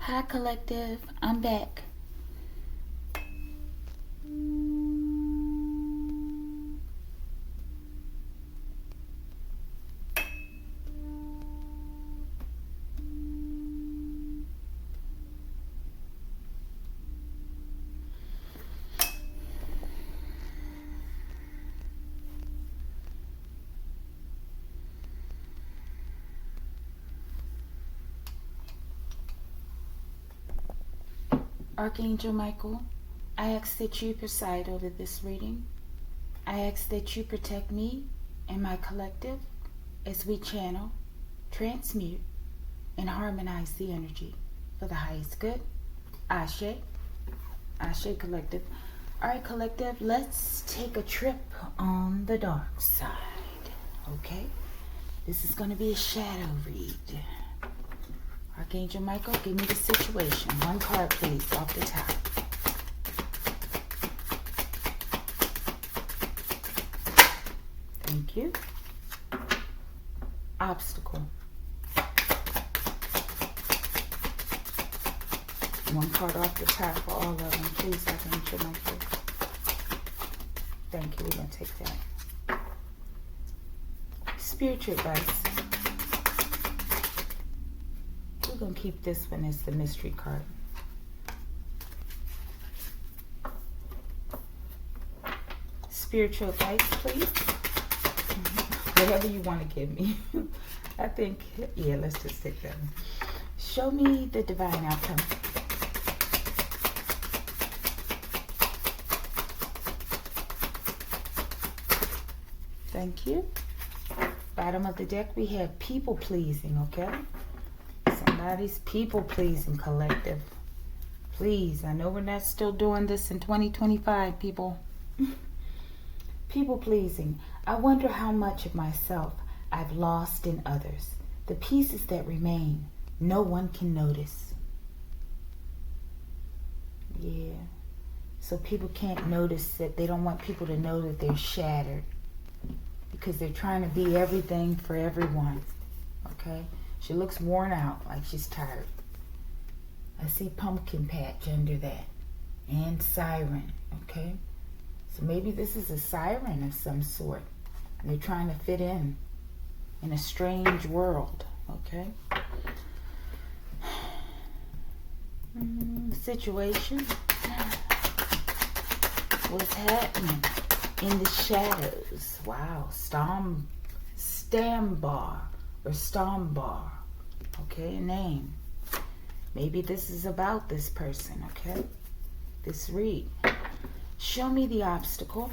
Hi collective, I'm back. Archangel Michael, I ask that you preside over this reading. I ask that you protect me and my collective as we channel, transmute, and harmonize the energy for the highest good. Ashe. Ashe collective. Alright collective, let's take a trip on the dark side. Okay? This is going to be a shadow read. Archangel Michael, give me the situation. One card, please, off the top. Thank you. Obstacle. One card off the top for all of them, please, Archangel Michael. Thank you. We're going to take that. Spiritual advice. We're going to keep this one as the mystery card. Spiritual advice, please. Whatever you want to give me. I think, yeah, let's just take that one. Show me the divine outcome. Thank you. Bottom of the deck, we have people pleasing, okay? Somebody's people pleasing collective. Please, I know we're not still doing this in 2025, people. People pleasing. I wonder how much of myself I've lost in others. The pieces that remain, no one can notice. Yeah. So people can't notice that. They don't want people to know that they're shattered. Because they're trying to be everything for everyone. Okay? She looks worn out, like she's tired. I see pumpkin patch under that. And siren. Okay? So maybe this is a siren of some sort. They're trying to fit in a strange world. Okay? Situation. What's happening in the shadows? Wow. Stambar or Stombar. Okay, a name. Maybe this is about this person, okay? This read. Show me the obstacle.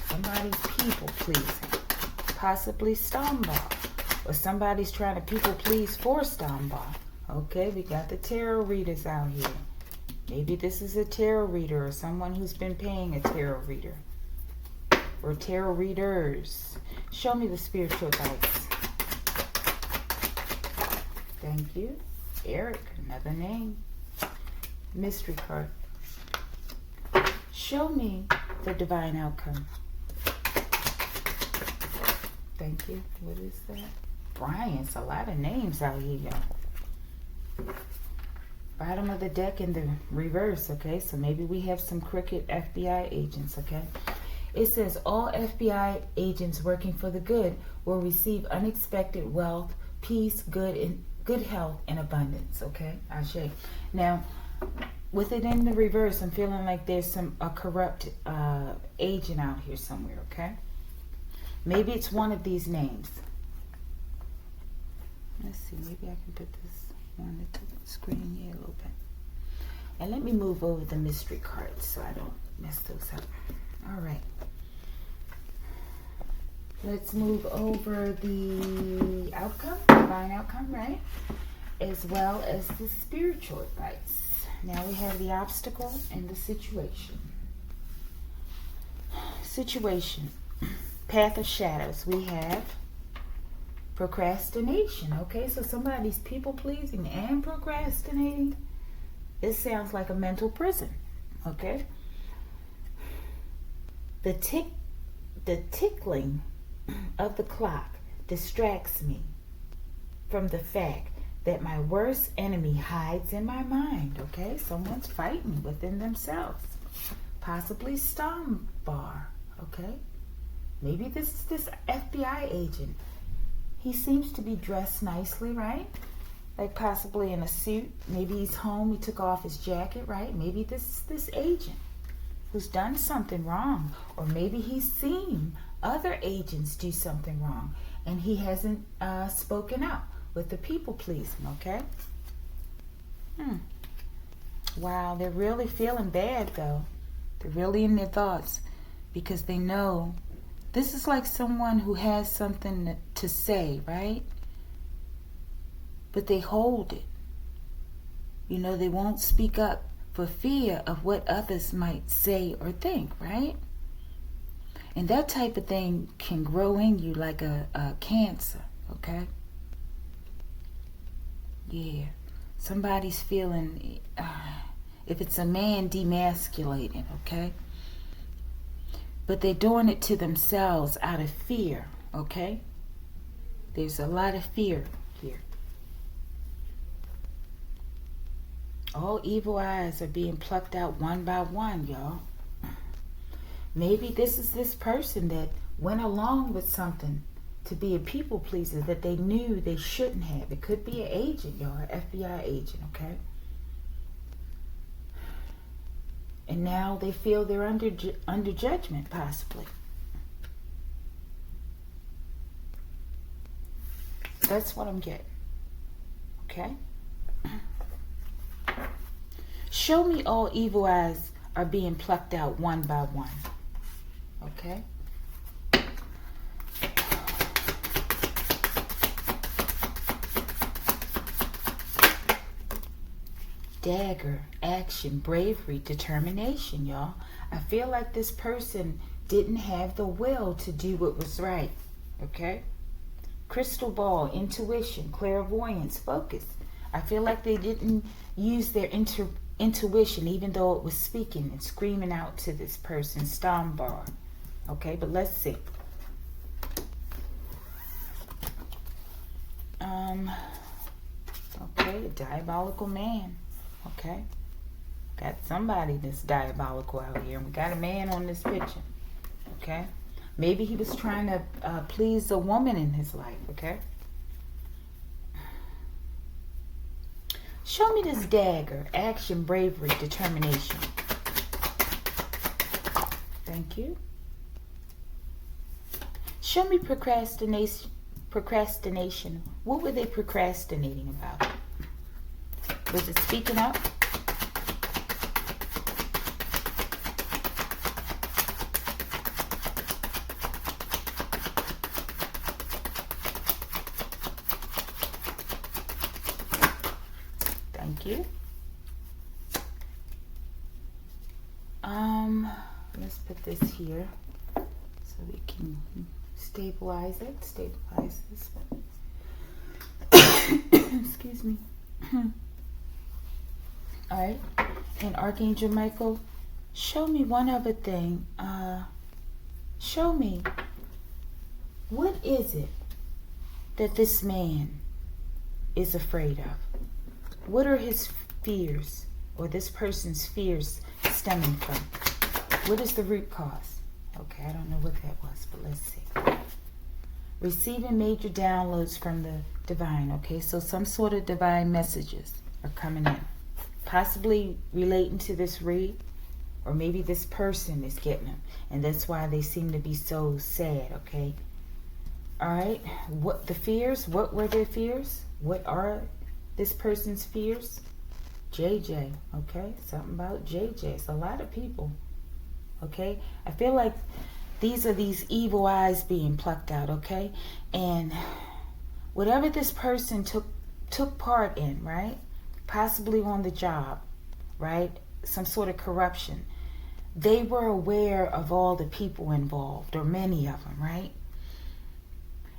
Somebody's people pleasing. Possibly Stombar. Or somebody's trying to people please for Stombar. Okay, we got the tarot readers out here. Maybe this is a tarot reader or someone who's been paying a tarot reader. Or tarot readers. Show me the spiritual advice. Thank you. Eric, another name. Mystery card. Show me the divine outcome. Thank you. What is that? Brian. It's a lot of names out here, y'all. Bottom of the deck in the reverse, okay? So maybe we have some crooked FBI agents, okay? It says, all FBI agents working for the good will receive unexpected wealth, peace, good health, and abundance, okay? Ashe. Now, with it in the reverse, I'm feeling like there's a corrupt agent out here somewhere, okay? Maybe it's one of these names. Let's see, maybe I can put this on the screen here a little bit. And let me move over the mystery cards so I don't mess those up. All right. Let's move over the outcome, divine outcome, right? As well as the spiritual advice. Now we have the obstacle and the situation. Situation. Path of shadows. We have procrastination. Okay, so somebody's people pleasing and procrastinating. It sounds like a mental prison. Okay. The tickling of the clock distracts me from the fact that my worst enemy hides in my mind. Okay, someone's fighting within themselves. Possibly Stombar. Okay, maybe this is this FBI agent. He seems to be dressed nicely, right? Like possibly in a suit. Maybe he's home. He took off his jacket, right? Maybe this agent who's done something wrong, or maybe he's seen other agents do something wrong, and he hasn't spoken up with the people pleasing. Okay. Wow, they're really feeling bad though. They're really in their thoughts because they know this is like someone who has something to say, right? But they hold it. You know, they won't speak up for fear of what others might say or think, right? And that type of thing can grow in you like a cancer, okay? Yeah. Somebody's feeling, if it's a man, demasculated, okay? But they're doing it to themselves out of fear, okay? There's a lot of fear here. All evil eyes are being plucked out one by one, y'all. Maybe this is this person that went along with something to be a people pleaser that they knew they shouldn't have. It could be an agent, y'all, an FBI agent, okay? And now they feel they're under judgment, possibly. That's what I'm getting. Okay? Show me all evil eyes are being plucked out one by one. Okay? Dagger, action, bravery, determination, y'all. I feel like this person didn't have the will to do what was right. Okay? Crystal ball, intuition, clairvoyance, focus. I feel like they didn't use their intuition, even though it was speaking and screaming out to this person, Stombar. Okay, but let's see. Okay, a diabolical man. Okay, got somebody that's diabolical out here, and we got a man on this picture. Okay, maybe he was trying to please a woman in his life. Okay, show me this dagger, action, bravery, determination. Thank you. Show me procrastination. What were they procrastinating about? Was it speaking up? Thank you. Let's put this here so we can stabilize it. Stabilize this one. Excuse me. Alright, and Archangel Michael, show me one other thing. Show me, what is it that this man is afraid of? What are his fears, or this person's fears stemming from? What is the root cause? Okay, I don't know what that was, but let's see. Receiving major downloads from the divine. Okay, so some sort of divine messages are coming in. Possibly relating to this read, or maybe this person is getting them, and that's why they seem to be so sad. Okay, all right. What the fears? What were their fears? What are this person's fears? JJ. Okay, something about JJ. It's a lot of people. Okay, I feel like these are these evil eyes being plucked out. Okay, and whatever this person took part in, right? Possibly on the job, right? Some sort of corruption. They were aware of all the people involved, or many of them, right?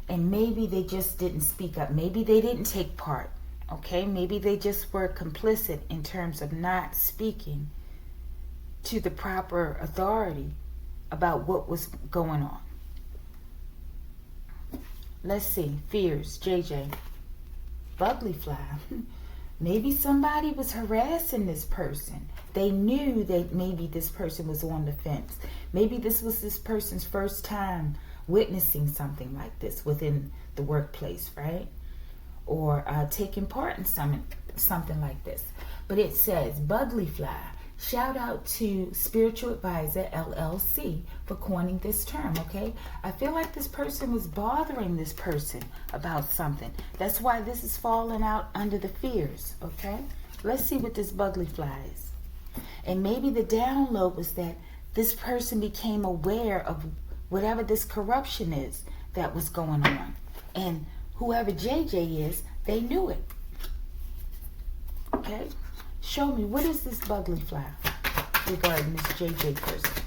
And maybe they just didn't speak up. Maybe they didn't take part, okay? Maybe they just were complicit in terms of not speaking to the proper authority about what was going on. Let's see. Fears, JJ. Bugly fly. Maybe somebody was harassing this person. They knew that maybe this person was on the fence. Maybe this was this person's first time witnessing something like this within the workplace, right? Or taking part in something like this. But it says, Bugly fly. Shout out to Spiritual Advisor LLC for coining this term, okay? I feel like this person was bothering this person about something. That's why this is falling out under the fears, okay? Let's see what this bugly fly is. And maybe the download was that this person became aware of whatever this corruption is that was going on. And whoever JJ is, they knew it. Okay? Show me, what is this bugly fly regarding this JJ person?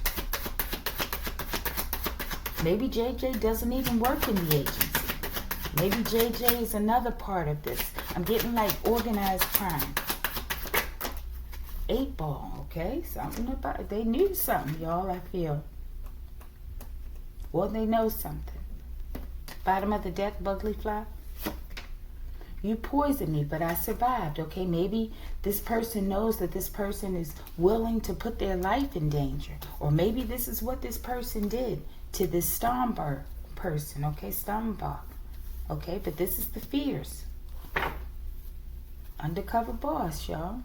Maybe JJ doesn't even work in the agency. Maybe JJ is another part of this. I'm getting like organized crime. 8 ball, okay? Something about it. They knew something, y'all, I feel. Well, they know something. Bottom of the deck, bugly fly. You poisoned me, but I survived, okay? Maybe this person knows that this person is willing to put their life in danger. Or maybe this is what this person did to this Stomber person, okay? Stomber, okay? But this is the fears. Undercover boss, y'all.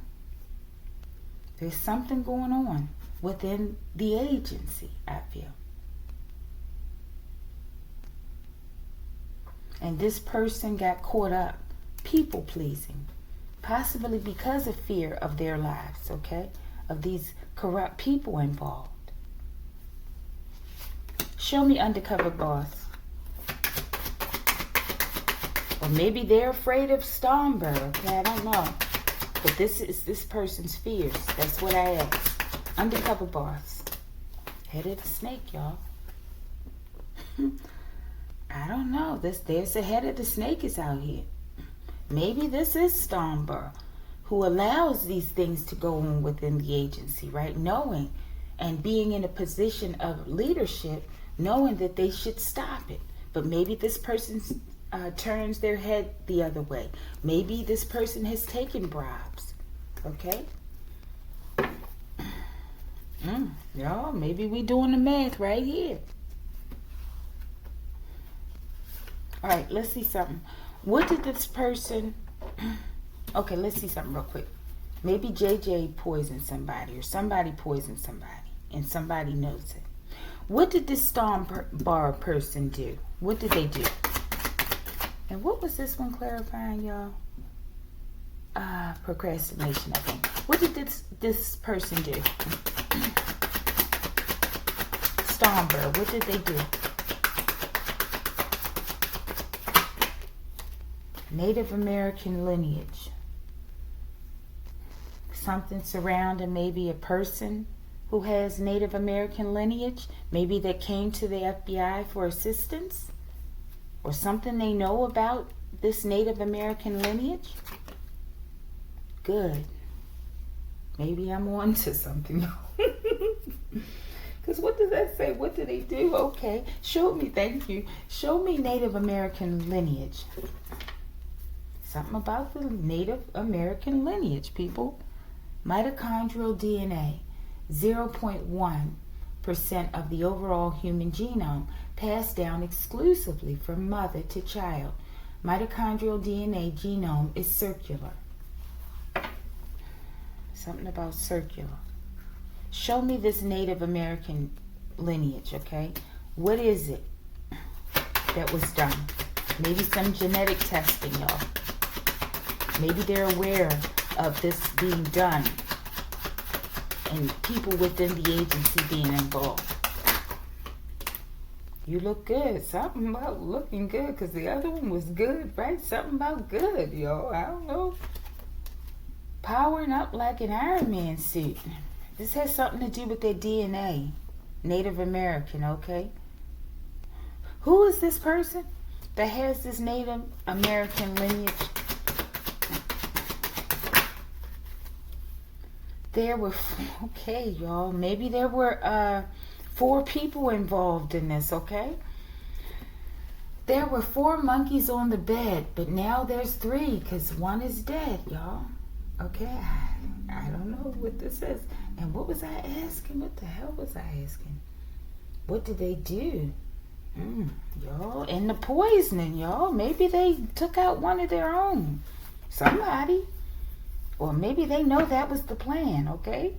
There's something going on within the agency, I feel. And this person got caught up people pleasing, possibly because of fear of their lives, okay? Of these corrupt people involved. Show me undercover boss. Or maybe they're afraid of Stomber, okay? I don't know. But this is this person's fears. That's what I asked. Undercover boss. Head of the snake, y'all. I don't know. There's the head of the snake is out here. Maybe this is Stomber, who allows these things to go on within the agency, right? Knowing and being in a position of leadership, knowing that they should stop it. But maybe this person turns their head the other way. Maybe this person has taken bribes, okay? Y'all, maybe we doing the math right here. All right, let's see something. What did this person... Okay, let's see something real quick. Maybe JJ poisoned somebody or somebody poisoned somebody and somebody knows it. What did this Stomber person do? What did they do? And what was this one clarifying, y'all? Procrastination, I think. What did this person do? Stomber, what did they do? Native American lineage. Something surrounding maybe a person who has Native American lineage. Maybe that came to the FBI for assistance. Or something they know about this Native American lineage. Good. Maybe I'm on to something. Because what does that say? What do they do? Okay. Show me, thank you. Show me Native American lineage. Something about the Native American lineage, people. Mitochondrial DNA, 0.1% of the overall human genome, passed down exclusively from mother to child. Mitochondrial DNA genome is circular. Something about circular. Show me this Native American lineage, okay? What is it that was done? Maybe some genetic testing, y'all. Maybe they're aware of this being done and people within the agency being involved. You look good. Something about looking good, because the other one was good, right? Something about good, yo. I don't know. Powering up like an Iron Man suit. This has something to do with their DNA. Native American, okay? Who is this person that has this Native American lineage? There were, okay, y'all, maybe there were 4 people involved in this, okay? There were 4 monkeys on the bed, but now there's 3 because one is dead, y'all. Okay, I don't know what this is. And what was I asking? What the hell was I asking? What did they do? Y'all, and the poisoning, y'all. Maybe they took out one of their own. Somebody. Or maybe they know that was the plan, okay?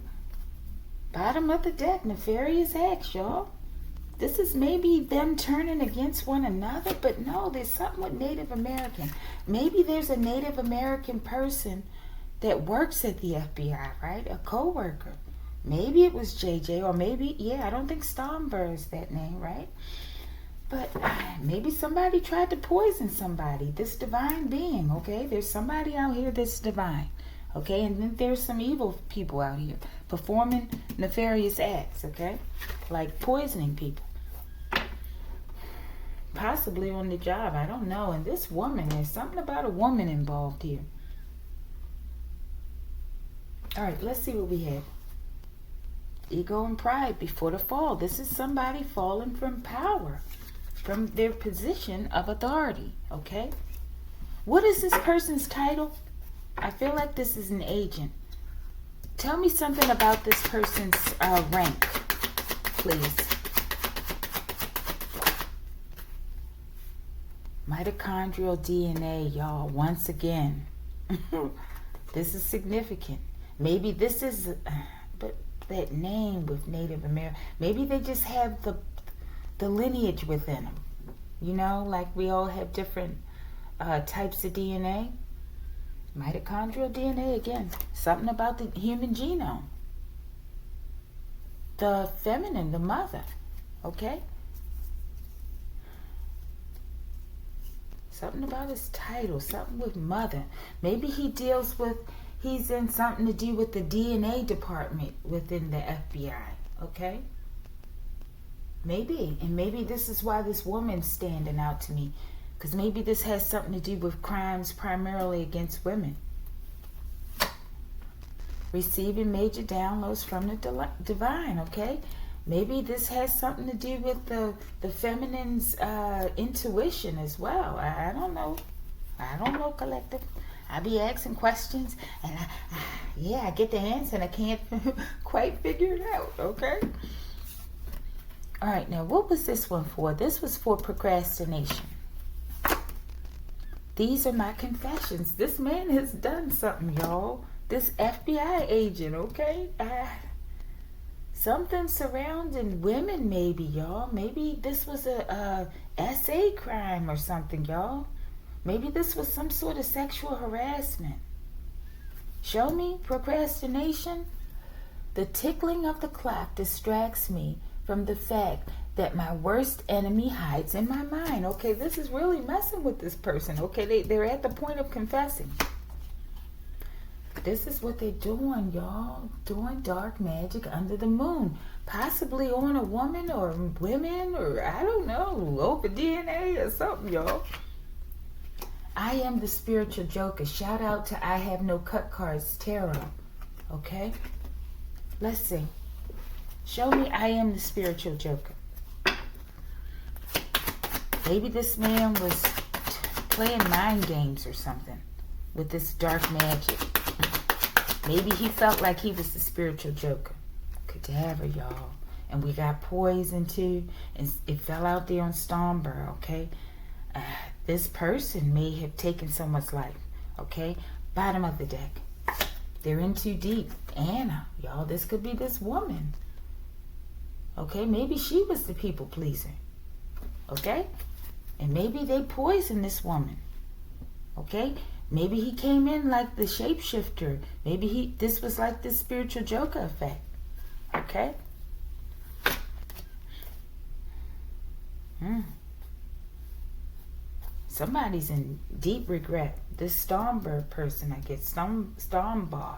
Bottom of the deck, nefarious acts, y'all. This is maybe them turning against one another, but no, there's something with Native American. Maybe there's a Native American person that works at the FBI, right? A co-worker. Maybe it was JJ, or maybe, yeah, I don't think Stomber is that name, right? But maybe somebody tried to poison somebody, this divine being, okay? There's somebody out here that's divine, okay? And then there's some evil people out here performing nefarious acts, okay? Like poisoning people. Possibly on the job, I don't know. And this woman, there's something about a woman involved here. All right, let's see what we have. Ego and pride before the fall. This is somebody falling from power, from their position of authority, okay? What is this person's title? I feel like this is an agent. Tell me something about this person's rank, please. Mitochondrial DNA, y'all, once again. This is significant. Maybe this is, but that name with Native American, maybe they just have the lineage within them. You know, like we all have different types of DNA. Mitochondrial DNA, again, something about the human genome. The feminine, the mother, okay? Something about his title, something with mother. Maybe he's in something to do with the DNA department within the FBI, okay? Maybe, and maybe this is why this woman's standing out to me. Because maybe this has something to do with crimes primarily against women. Receiving major downloads from the divine, okay? Maybe this has something to do with the feminine's intuition as well. I don't know. I don't know, collective. I be asking questions, and I get the answer, and I can't quite figure it out, okay? All right, now what was this one for? This was for procrastination. These are my confessions. This man has done something, y'all. This FBI agent, okay? Something surrounding women, maybe, y'all. Maybe this was a SA crime or something, y'all. Maybe this was some sort of sexual harassment. Show me procrastination. The tickling of the clock distracts me from the fact that my worst enemy hides in my mind. Okay, this is really messing with this person. Okay, they're at the point of confessing. This is what they're doing, y'all. Doing dark magic under the moon. Possibly on a woman or women or I don't know, over DNA or something, y'all. I am the spiritual joker. Shout out to I Have No Cut Cards Tarot. Okay? Let's see. Show me I am the spiritual joker. Maybe this man was playing mind games or something with this dark magic. Maybe he felt like he was the spiritual joker. Cadaver, y'all. And we got poison too. And it fell out there on Stomber, okay? This person may have taken someone's life, okay? Bottom of the deck. They're in too deep. Anna, y'all, this could be this woman. Okay, maybe she was the people pleaser. Okay? And maybe they poisoned this woman. Okay? Maybe he came in like the shapeshifter. Maybe this was like the spiritual joker effect. Okay? Somebody's in deep regret. This Stormberg person, I guess. Stormbar.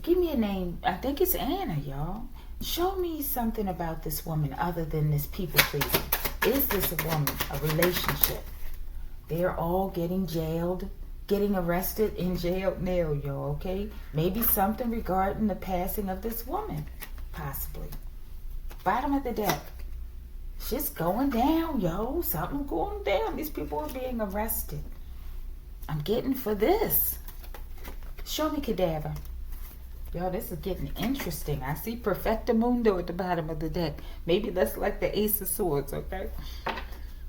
Give me a name. I think it's Anna, y'all. Show me something about this woman other than this people pleasing. Is this a woman? A relationship? They're all getting jailed, getting arrested in jail now, y'all, okay? Maybe something regarding the passing of this woman, possibly. Bottom of the deck. Shit's going down, yo. Something going down. These people are being arrested. I'm getting for this. Show me cadaver. Yo, this is getting interesting. I see Perfectamundo at the bottom of the deck. Maybe that's like the Ace of Swords, okay?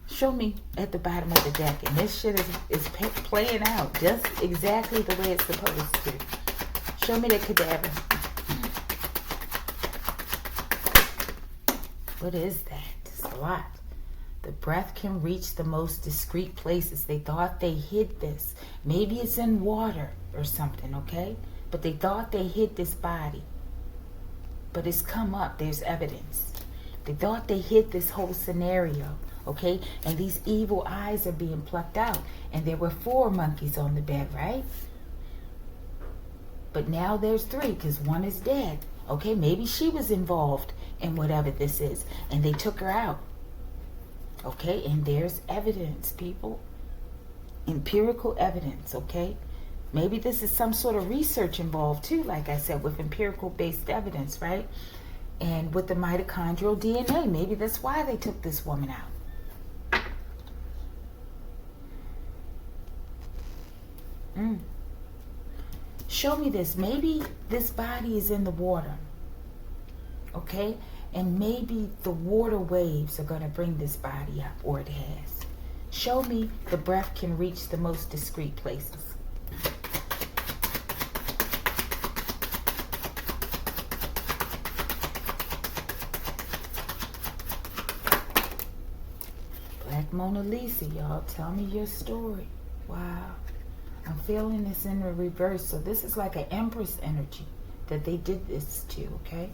Show me at the bottom of the deck. And this shit is playing out just exactly the way it's supposed to. Show me the cadaver. What is that? It's a lot. The breath can reach the most discreet places. They thought they hid this. Maybe it's in water or something, okay? But they thought they hid this body. But it's come up. There's evidence. They thought they hid this whole scenario, okay? And these evil eyes are being plucked out. And there were 4 monkeys on the bed, right? But now there's 3 because 1 is dead. Okay, maybe she was involved in whatever this is. And they took her out. Okay, and there's evidence, people. Empirical evidence, okay? Maybe this is some sort of research involved too, like I said, with empirical based evidence, right? And with the mitochondrial DNA, maybe that's why they took this woman out. Show me this. Maybe this body is in the water, okay? And maybe the water waves are going to bring this body up, or it has. Show me the breath can reach the most discreet places. Black Mona Lisa, y'all. Tell me your story. Wow. I'm feeling this in the reverse. So this is like an Empress energy that they did this to, okay?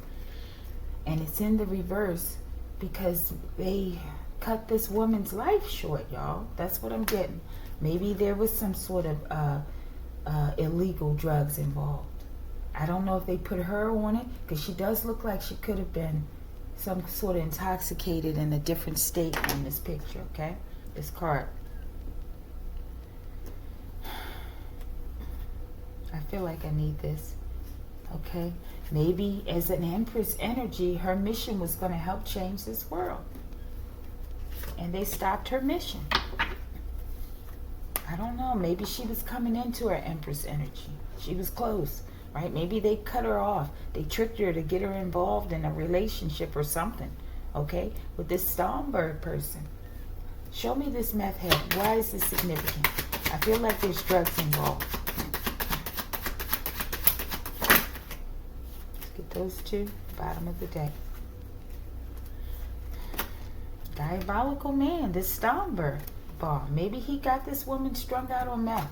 And it's in the reverse because they cut this woman's life short, y'all. That's what I'm getting. Maybe there was some sort of illegal drugs involved. I don't know if they put her on it because she does look like she could have been some sort of intoxicated in a different state in this picture, okay? This card. I feel like I need this, okay? Maybe as an Empress energy, her mission was going to help change this world. And they stopped her mission. I don't know. Maybe she was coming into her Empress energy. She was close, right? Maybe they cut her off. They tricked her to get her involved in a relationship or something, okay, with this Stormbird person. Show me this meth head. Why is this significant? I feel like there's drugs involved. Get those two, bottom of the deck. Diabolical man, this Stormbird ball. Maybe he got this woman strung out on meth.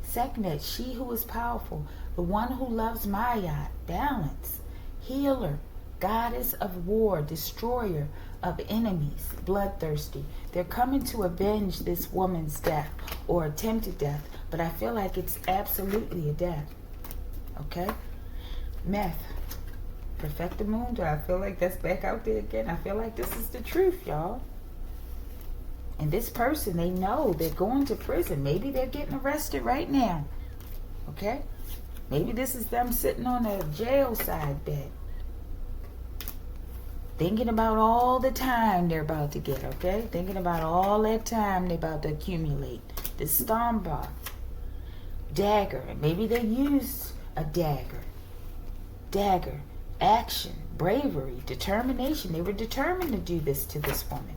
Seknet, she who is powerful, the one who loves Maya, balance, healer, goddess of war, destroyer of enemies, bloodthirsty. They're coming to avenge this woman's death or attempted death, but I feel like it's absolutely a death. Okay? Meth. Perfectamundo. I feel like that's back out there again. I feel like this is the truth, y'all. And this person, they know they're going to prison. Maybe they're getting arrested right now. Okay? Maybe this is them sitting on a jail side bed. Thinking about all the time they're about to get, okay? Thinking about all that time they're about to accumulate. This Stormbird. Dagger. Maybe they used a dagger. Dagger. Action. Bravery. Determination. They were determined to do this to this woman.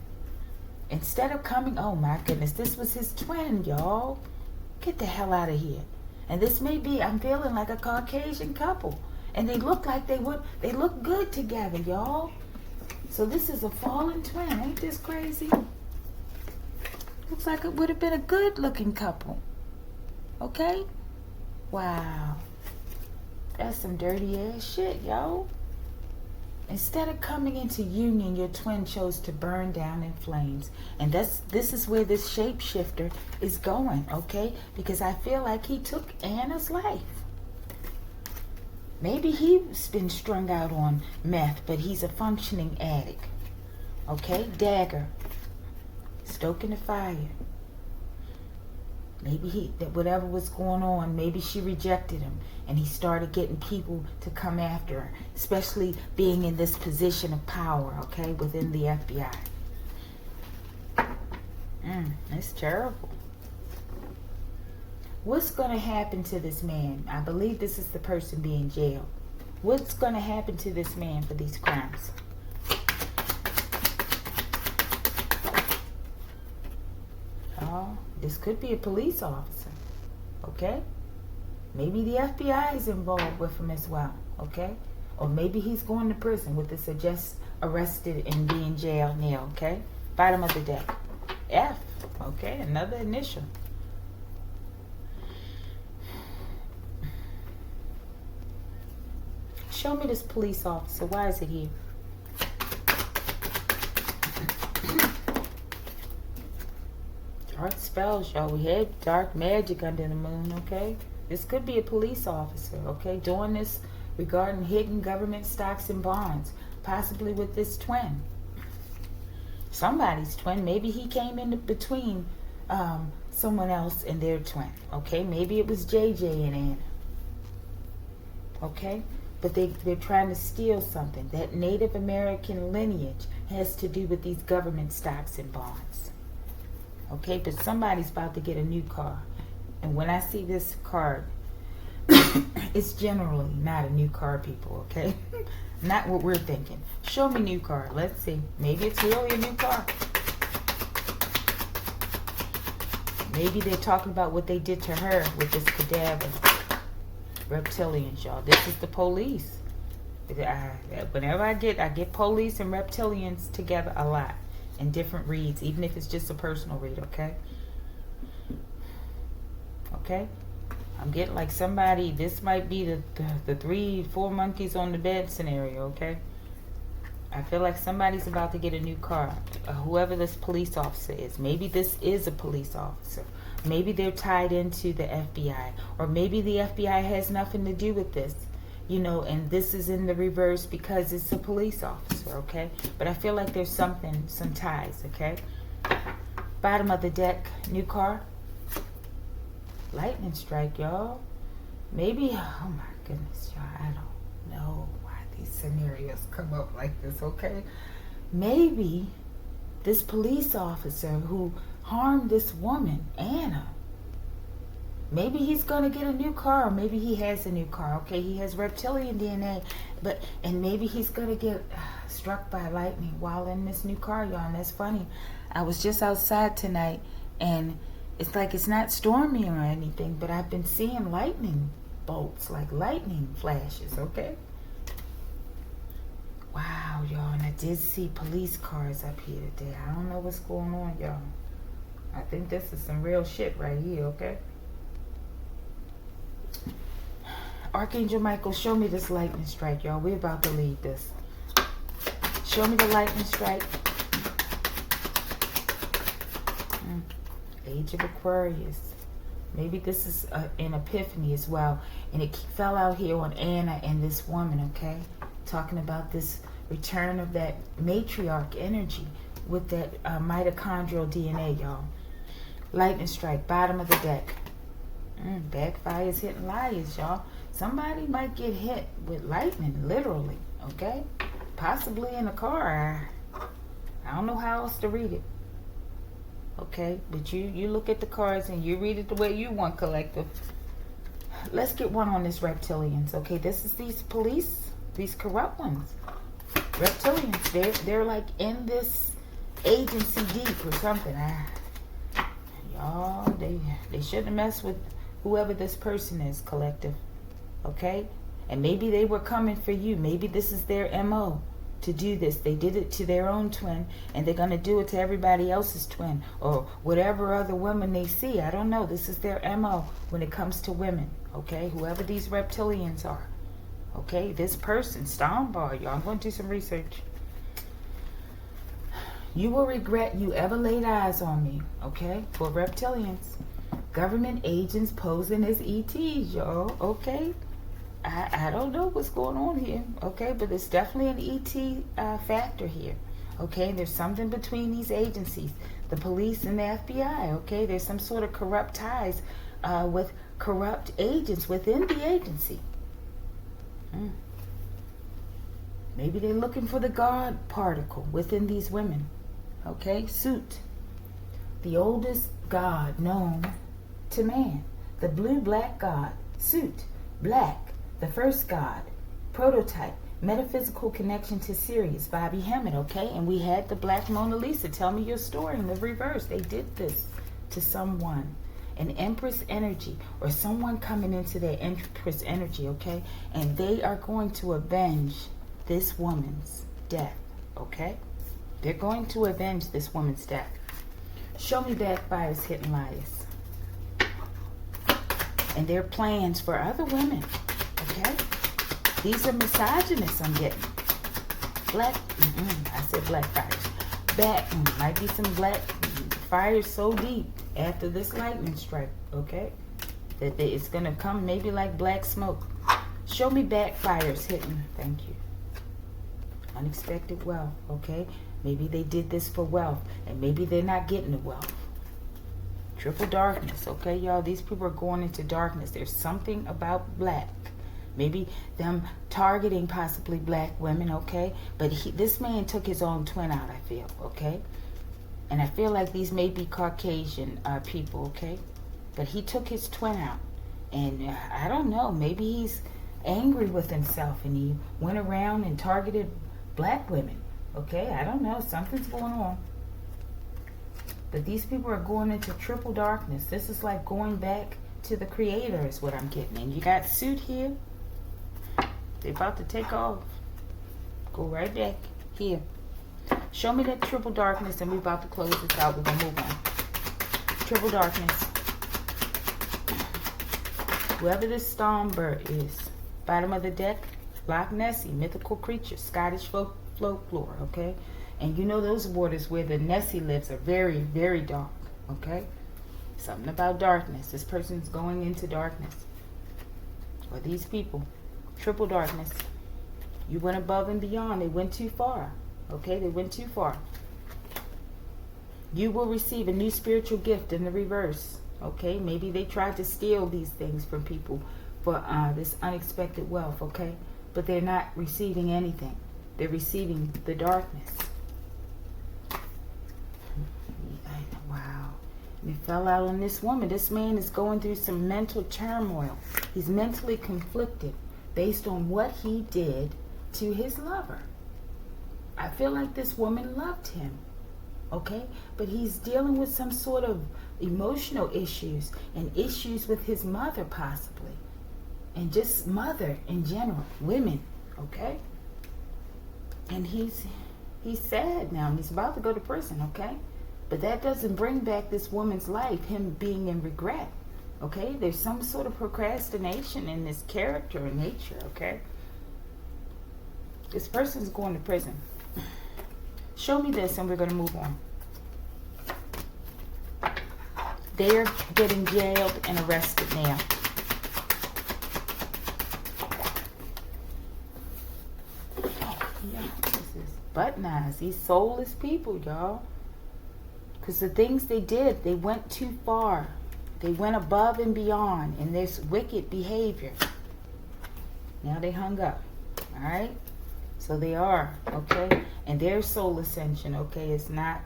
Instead of coming, oh my goodness, this was his twin, y'all. Get the hell out of here. And this may be, I'm feeling like a Caucasian couple. And they look like they look good together, y'all. So this is a fallen twin. Ain't this crazy? Looks like it would have been a good looking couple. Okay? Wow. That's some dirty ass shit, yo. Instead of coming into union, your twin chose to burn down in flames. And this is where this shapeshifter is going, okay? Because I feel like he took Anna's life. Maybe he's been strung out on meth, but he's a functioning addict. Okay? Dagger. Stoking the fire. Maybe that whatever was going on, maybe she rejected him, and he started getting people to come after her, especially being in this position of power, okay, within the FBI. It's terrible. What's going to happen to this man? I believe this is the person being jailed. What's going to happen to this man for these crimes? Oh, this could be a police officer, okay? Maybe the FBI is involved with him as well, okay? Or maybe he's going to prison with this just arrested and being jailed now, okay? Bottom of the deck. F, okay? Another initial. Show me this police officer. Why is it here? Dark spells, y'all. We had dark magic under the moon, okay? This could be a police officer, okay? Doing this regarding hidden government stocks and bonds. Possibly with this twin. Somebody's twin. Maybe he came in between someone else and their twin, okay? Maybe it was JJ and Anna. Okay? But they're trying to steal something. That Native American lineage has to do with these government stocks and bonds. Okay, but somebody's about to get a new car. And when I see this card, it's generally not a new car, people, okay? Not what we're thinking. Show me new car. Let's see. Maybe it's really a new car. Maybe they're talking about what they did to her with this cadaver. Reptilians, y'all. This is the police. Whenever I get police and reptilians together a lot in different reads, even if it's just a personal read, okay? Okay? I'm getting like somebody, this might be the 3-4 monkeys on the bed scenario, okay? I feel like somebody's about to get a new car. Whoever this police officer is. Maybe this is a police officer. Maybe they're tied into the FBI. Or maybe the FBI has nothing to do with this. You know, and this is in the reverse because it's a police officer, okay? But I feel like there's some ties, okay? Bottom of the deck, new car. Lightning strike, y'all. Maybe, oh my goodness, y'all, I don't know why these scenarios come up like this, okay? Maybe this police officer who harmed this woman, Anna, maybe he's going to get a new car, or maybe he has a new car, okay? He has reptilian DNA, and maybe he's going to get struck by lightning while in this new car, y'all, and that's funny. I was just outside tonight, and it's like it's not stormy or anything, but I've been seeing lightning bolts, like lightning flashes, okay? Wow, y'all, and I did see police cars up here today. I don't know what's going on, y'all. I think this is some real shit right here, okay? Archangel Michael, show me this lightning strike, y'all. We're about to leave this. Show me the lightning strike. Age of Aquarius. Maybe this is an epiphany as well. And it fell out here on Anna and this woman, okay? Talking about this return of that matriarch energy with that mitochondrial DNA, y'all. Lightning strike, bottom of the deck. Backfires hitting liars, y'all. Somebody might get hit with lightning, literally, okay? Possibly in a car. I don't know how else to read it. Okay, but you look at the cards and you read it the way you want, collective. Let's get one on this reptilians. Okay, this is these police, these corrupt ones. Reptilians, they're like in this agency deep or something. Y'all, they shouldn't mess with whoever this person is, collective. Okay? And maybe they were coming for you. Maybe this is their MO. To do this. They did it to their own twin, and they're going to do it to everybody else's twin, or whatever other woman they see. I don't know. This is their MO when it comes to women, okay? Whoever these reptilians are, okay? This person, Stonebar, y'all. I'm going to do some research. You will regret you ever laid eyes on me, okay? For reptilians. Government agents posing as ETs, y'all, okay? I don't know what's going on here, okay? But it's definitely an ET factor here, Okay, there's something between these agencies, the police and the FBI. Okay, there's some sort of corrupt ties with corrupt agents within the agency. Maybe they're looking for the God particle within these women. Okay, Suit, the oldest god known to man, the blue-black god. Suit, black, the first god, prototype, metaphysical connection to Sirius, Bobby Hemmett. Okay, and we had the Black Mona Lisa. Tell me your story in the reverse. They did this to someone, an Empress energy, or someone coming into their Empress energy. Okay, and they are going to avenge this woman's death. Okay, they're going to avenge this woman's death. Show me backfires, hidden liars, and their plans for other women. Okay, these are misogynists I'm getting. Black, I said black fires. Might be some black fires so deep after this lightning strike. Okay, that it's gonna come maybe like black smoke. Show me backfires hidden. Thank you. Unexpected wealth. Okay, maybe they did this for wealth, and maybe they're not getting the wealth. Triple darkness. Okay, y'all, these people are going into darkness. There's something about black. Maybe them targeting possibly black women. Okay, but this man took his own twin out, I feel. Okay, and I feel like these may be Caucasian people. Okay, but he took his twin out, and I don't know, maybe he's angry with himself and he went around and targeted black women. Okay, I don't know, something's going on. But these people are going into triple darkness. This is like going back to the creator is what I'm getting. And you got Suit here. They're about to take off. Go right back here. Show me that triple darkness, and we're about to close this out. We're going to move on. Triple darkness. Whoever this Stormbird is. Bottom of the deck. Loch Nessie, mythical creature, Scottish folklore, okay? And you know those waters where the Nessie lives are very, very dark, okay? Something about darkness. This person's going into darkness. Or these people, triple darkness. You went above and beyond. They went too far, okay? They went too far. You will receive a new spiritual gift in the reverse, okay? Maybe they tried to steal these things from people for this unexpected wealth, okay? But they're not receiving anything. They're receiving the darkness. Wow. It fell out on this woman. This man is going through some mental turmoil. He's mentally conflicted based on what he did to his lover. I feel like this woman loved him. Okay? But he's dealing with some sort of emotional issues and issues with his mother possibly. And just mother in general, women, okay? And he's sad now, and he's about to go to prison, okay? But that doesn't bring back this woman's life, him being in regret, okay? There's some sort of procrastination in this character and nature, okay? This person's going to prison. Show me this, and we're going to move on. They're getting jailed and arrested now. But nice, these soulless people, y'all. Because the things they did, they went too far. They went above and beyond in this wicked behavior. Now they hung up. Alright? So they are, okay? And their soul ascension, okay, is not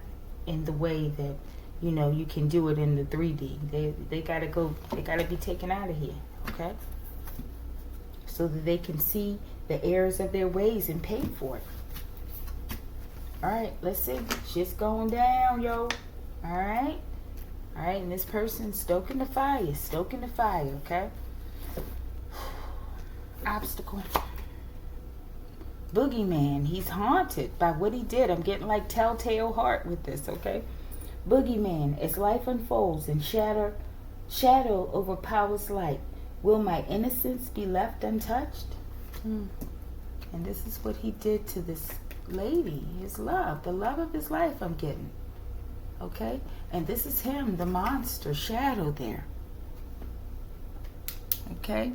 in the way that, you know, you can do it in the 3D. They gotta go, they gotta be taken out of here, okay? So that they can see the errors of their ways and pay for it. Alright, let's see. Shit's going down, yo. Alright? Alright, and this person's stoking the fire, okay? Obstacle. Boogeyman, he's haunted by what he did. I'm getting like telltale heart with this, okay? Boogeyman, as life unfolds and shadow overpowers light, will my innocence be left untouched? And this is what he did to this lady, his love, the love of his life I'm getting. Okay? And this is him, the monster, shadow there. Okay?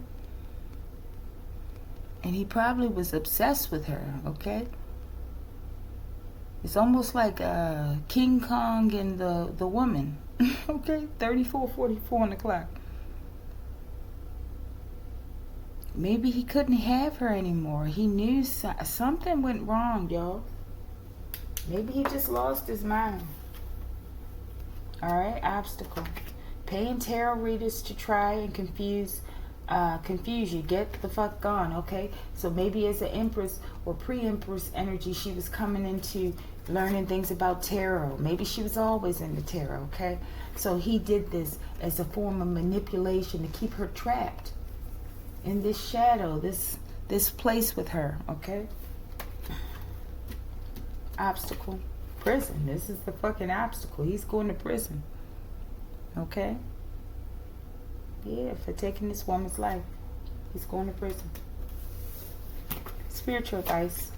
And he probably was obsessed with her, okay? It's almost like King Kong and the woman. Okay, 34:44 on the clock. Maybe he couldn't have her anymore. He knew something went wrong, y'all. Maybe he just lost his mind. All right, obstacle. Paying tarot readers to try and confuse you. Get the fuck gone, okay? So maybe as an Empress or pre-Empress energy, she was coming into learning things about tarot. Maybe she was always into tarot, okay? So he did this as a form of manipulation to keep her trapped in this shadow, this place with her, okay? Obstacle. Prison. This is the fucking obstacle. He's going to prison. Okay? Yeah, for taking this woman's life. He's going to prison. Spiritual advice.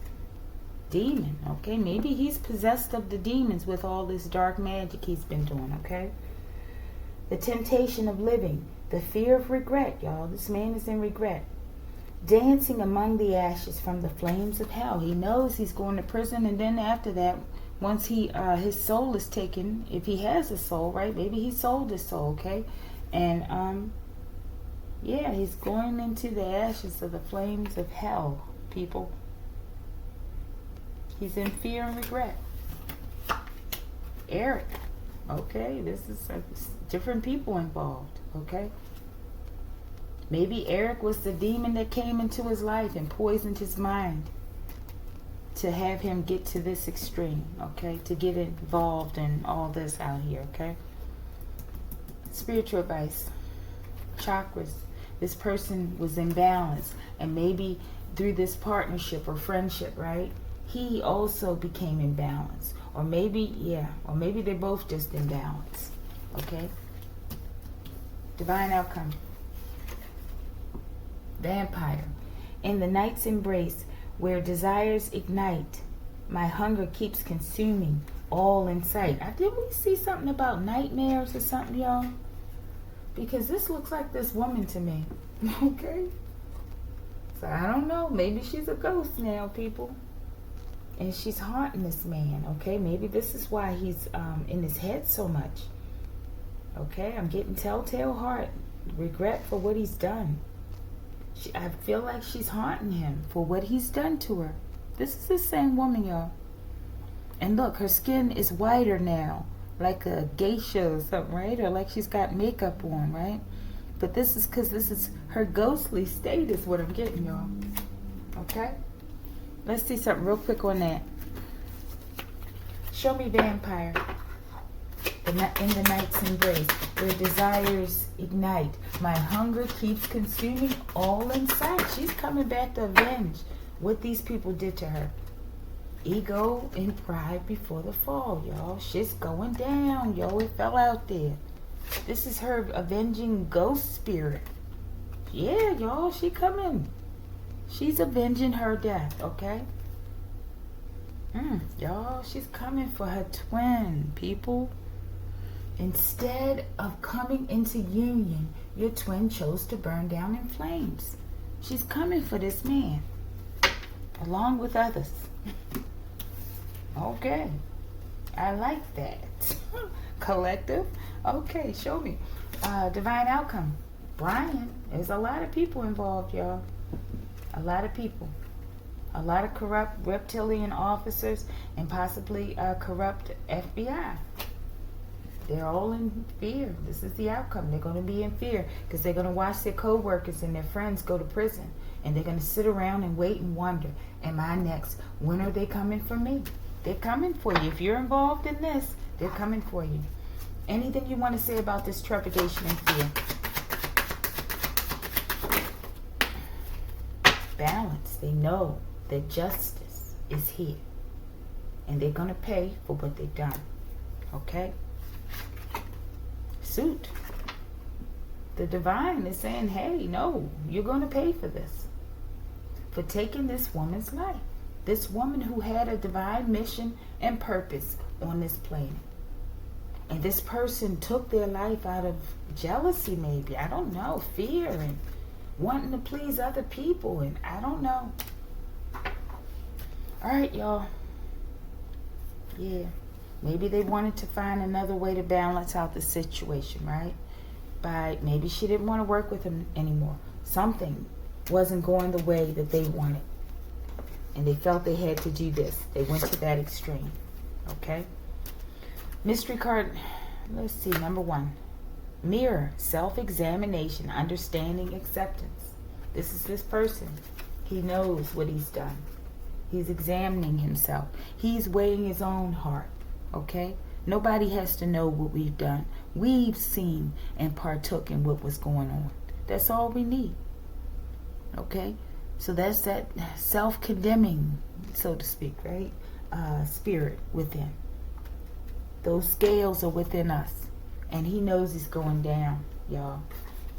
Demon. Okay? Maybe he's possessed of the demons with all this dark magic he's been doing. Okay? The temptation of living. The fear of regret, y'all. This man is in regret. Dancing among the ashes from the flames of hell. He knows he's going to prison, and then after that, once his soul is taken, if he has a soul, right? Maybe he sold his soul, okay? And yeah, he's going into the ashes of the flames of hell, people. He's in fear and regret. Eric. Okay, this is different people involved, okay? Maybe Eric was the demon that came into his life and poisoned his mind to have him get to this extreme, okay? To get involved in all this out here, okay? Spiritual advice. Chakras. This person was imbalanced, and maybe through this partnership or friendship, right? He also became imbalanced. Or maybe, or maybe they're both just imbalanced, okay? Divine outcome. Vampire. In the night's embrace, where desires ignite, my hunger keeps consuming all in sight. Did we see something about nightmares or something, y'all? Because this looks like this woman to me. Okay? So I don't know. Maybe she's a ghost now, people. And she's haunting this man, okay? Maybe this is why he's in his head so much. Okay? I'm getting telltale heart. Regret for what he's done. I feel like she's haunting him for what he's done to her. This is the same woman, y'all. And look, her skin is whiter now. Like a geisha or something, right? Or like she's got makeup on, right? But this is because this is her ghostly state is what I'm getting, y'all. Okay? Let's see something real quick on that. Show me vampire. In the night's embrace, where desires ignite, my hunger keeps consuming all in sight. She's coming back to avenge what these people did to her. Ego and pride before the fall, y'all. Shit's going down, yo. It fell out there. This is her avenging ghost spirit. Yeah, y'all, she coming. She's avenging her death, okay? Y'all, she's coming for her twin, people. Instead of coming into union, your twin chose to burn down in flames. She's coming for this man, along with others. Okay, I like that. Collective. Okay, show me. Divine outcome. Brian. There's a lot of people involved, y'all. A lot of people. A lot of corrupt reptilian officers and possibly corrupt FBI. They're all in fear. This is the outcome. They're going to be in fear because they're going to watch their co-workers and their friends go to prison. And they're going to sit around and wait and wonder, am I next? When are they coming for me? They're coming for you. If you're involved in this, they're coming for you. Anything you want to say about this trepidation and fear? Balance. They know that justice is here. And they're going to pay for what they've done. Okay? Suit. The divine is saying, hey, no, you're going to pay for this. For taking this woman's life. This woman who had a divine mission and purpose on this planet. And this person took their life out of jealousy, maybe. I don't know. Fear and wanting to please other people. And I don't know. All right, y'all. Yeah. Maybe they wanted to find another way to balance out the situation, right? Maybe she didn't want to work with him anymore. Something wasn't going the way that they wanted. And they felt they had to do this. They went to that extreme. Okay? Mystery card, let's see, number 1. Mirror, self-examination, understanding, acceptance. This is this person. He knows what he's done. He's examining himself. He's weighing his own heart. Okay? Nobody has to know what we've done. We've seen and partook in what was going on. That's all we need. Okay? So that's that self-condemning, so to speak, right? Spirit within. Those scales are within us. And he knows he's going down, y'all.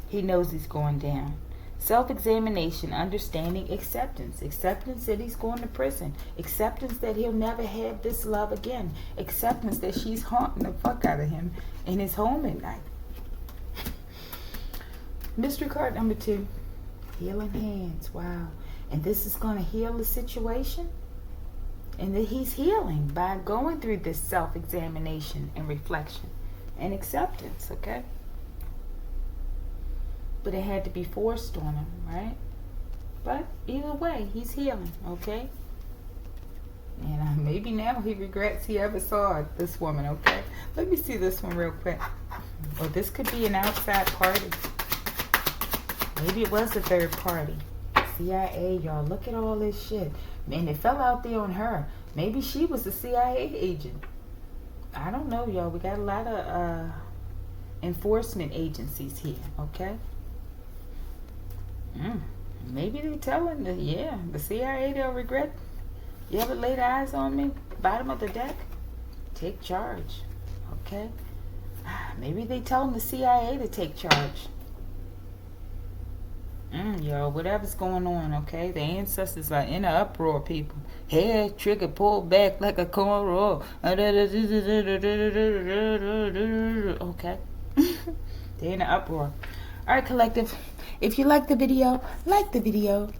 He knows he's going down. Self-examination, understanding, acceptance. Acceptance that he's going to prison. Acceptance that he'll never have this love again. Acceptance that she's haunting the fuck out of him in his home at night. Mystery card number 2. Healing hands. Wow. And this is going to heal the situation? And that he's healing by going through this self-examination and reflection and acceptance, okay? But it had to be forced on him, right? But either way, he's healing, okay? And maybe now he regrets he ever saw this woman, okay? Let me see this one real quick. Well, this could be an outside party. Maybe it was a third party. CIA, y'all. Look at all this shit. Man, it fell out there on her. Maybe she was a CIA agent. I don't know, y'all. We got a lot of enforcement agencies here, okay? Maybe they're telling the CIA, they'll regret. You ever laid eyes on me? Bottom of the deck? Take charge, okay? Maybe they telling the CIA to take charge. Yo, whatever's going on, okay? The ancestors are in an uproar, people. Hair trigger pulled back like a cornrow. Okay? They're in an uproar. All right, collective. If you like the video, like the video.